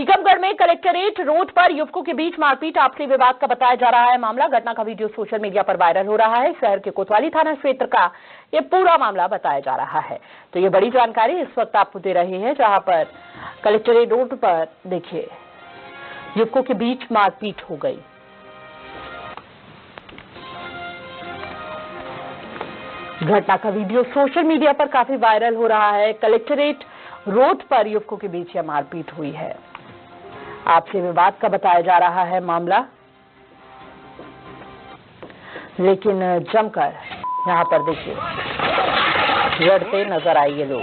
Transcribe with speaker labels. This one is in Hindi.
Speaker 1: टीकमगढ़ में कलेक्ट्रेट रोड पर युवकों के बीच मारपीट आपसी विवाद का बताया जा रहा है मामला। घटना का वीडियो सोशल मीडिया पर वायरल हो रहा है। शहर के कोतवाली थाना क्षेत्र का ये पूरा मामला बताया जा रहा है। तो ये बड़ी जानकारी इस वक्त आपको दे रहे हैं, जहां पर कलेक्ट्रेट रोड पर देखिए युवकों के बीच मारपीट हो गई। घटना का वीडियो सोशल मीडिया पर काफी वायरल हो रहा है। कलेक्ट्रेट रोड पर युवकों के बीच यह मारपीट हुई है। आपसी विवाद का बताया जा रहा है मामला, लेकिन जमकर यहां पर देखिए लड़ते नजर आए ये लोग।